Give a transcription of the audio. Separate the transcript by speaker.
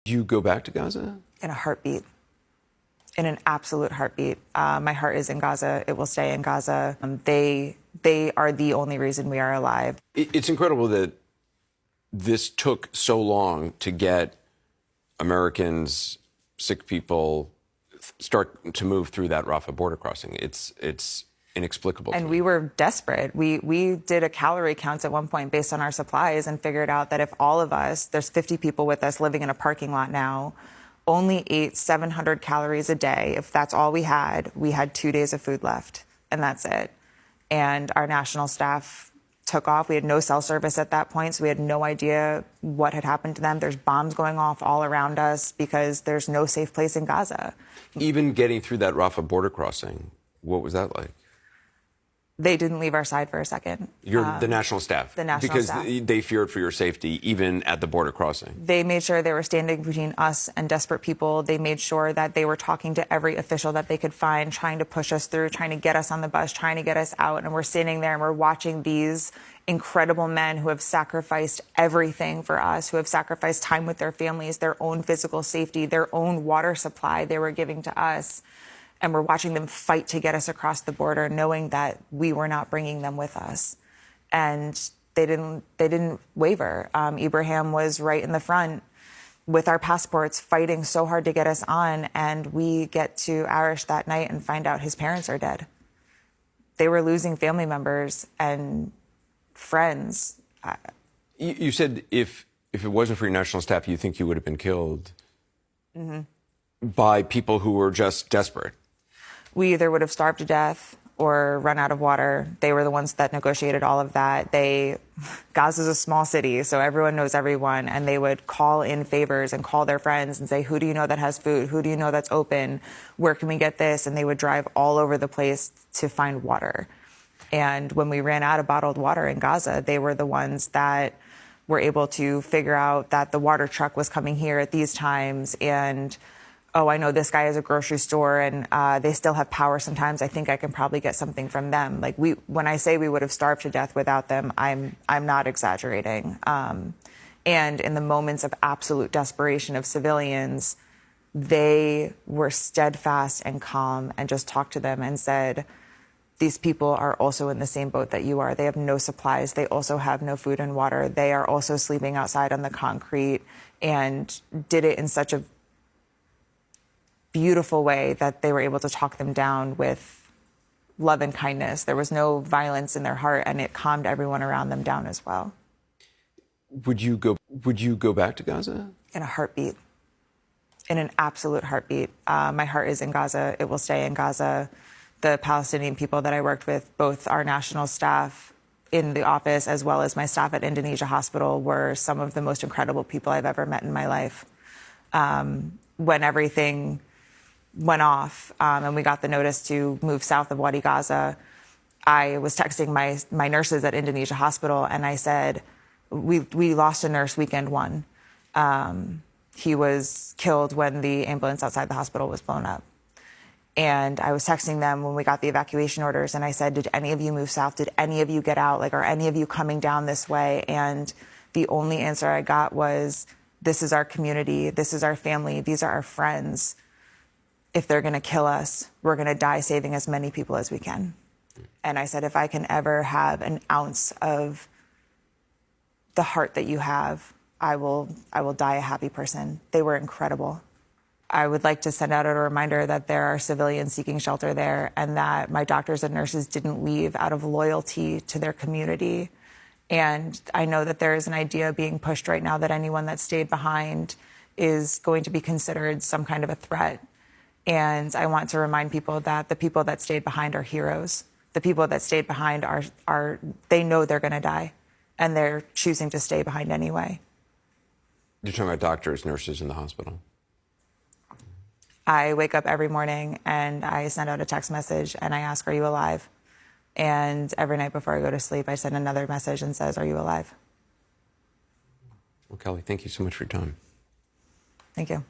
Speaker 1: Do you go back to Gaza?
Speaker 2: In a heartbeat, in an absolute heartbeat. My heart is in Gaza. It will stay in Gaza. They are the only reason we are alive.
Speaker 1: It's incredible that this took so long to get Americans, sick people, start to move through that Rafah border crossing. It's inexplicable.
Speaker 2: And we were desperate. We did a calorie count at one point based on our supplies and figured out that if all of us, there's 50 people with us living in a parking lot now, only ate 700 calories a day. If that's all we had 2 days of food left, and that's it. And our national staff took off. We had no cell service at that point, so we had no idea what had happened to them. There's bombs going off all around us because there's no safe place in Gaza.
Speaker 1: Even getting through that Rafah border crossing, what was that like?
Speaker 2: They didn't leave our side for a second.
Speaker 1: The national staff?
Speaker 2: The national
Speaker 1: because
Speaker 2: staff.
Speaker 1: Because they feared for your safety, even at the border crossing.
Speaker 2: They made sure they were standing between us and desperate people. They made sure that they were talking to every official that they could find, trying to push us through, trying to get us on the bus, trying to get us out. And we're standing there and we're watching these incredible men who have sacrificed everything for us, who have sacrificed time with their families, their own physical safety, their own water supply they were giving to us. And we're watching them fight to get us across the border, knowing that we were not bringing them with us. And they didn't waver. Ibrahim was right in the front with our passports, fighting so hard to get us on. And we get to Arish that night and find out his parents are dead. They were losing family members and friends.
Speaker 1: You said if it wasn't for your national staff, you think you would have been killed by people who were just desperate.
Speaker 2: We either would have starved to death or run out of water. They were the ones that negotiated all of that. Gaza's a small city, so everyone knows everyone, and they would call in favors and call their friends and say, who do you know that has food? Who do you know that's open? Where can we get this? And they would drive all over the place to find water. And when we ran out of bottled water in Gaza, they were the ones that were able to figure out that the water truck was coming here at these times, and oh, I know this guy has a grocery store and they still have power sometimes. I think I can probably get something from them. Like when I say we would have starved to death without them, I'm not exaggerating. And in the moments of absolute desperation of civilians, they were steadfast and calm and just talked to them and said, these people are also in the same boat that you are. They have no supplies. They also have no food and water. They are also sleeping outside on the concrete, and did it in such a beautiful way that they were able to talk them down with love and kindness. There was no violence in their heart, and it calmed everyone around them down as well.
Speaker 1: Would you go back to Gaza?
Speaker 2: In a heartbeat. In an absolute heartbeat. My heart is in Gaza. It will stay in Gaza. The Palestinian people that I worked with, both our national staff in the office as well as my staff at Indonesia Hospital, were some of the most incredible people I've ever met in my life. When everything went off and we got the notice to move south of Wadi Gaza, I was texting my nurses at Indonesia Hospital, and I said, we lost a nurse weekend one. He was killed when the ambulance outside the hospital was blown up. And I was texting them when we got the evacuation orders, and I said, did any of you move south? Did any of you get out? Like, are any of you coming down this way? And the only answer I got was, this is our community. This is our family. These are our friends. If they're going to kill us, we're going to die saving as many people as we can. And I said, if I can ever have an ounce of the heart that you have, I will die a happy person. They were incredible. I would like to send out a reminder that there are civilians seeking shelter there, and that my doctors and nurses didn't leave out of loyalty to their community. And I know that there is an idea being pushed right now that anyone that stayed behind is going to be considered some kind of a threat. And I want to remind people that the people that stayed behind are heroes. The people that stayed behind they know they're going to die, and they're choosing to stay behind anyway.
Speaker 1: You're talking about doctors, nurses in the hospital?
Speaker 2: I wake up every morning and I send out a text message and I ask, are you alive? And every night before I go to sleep, I send another message and says, are you alive?
Speaker 1: Well, Kelly, thank you so much for your time.
Speaker 2: Thank you.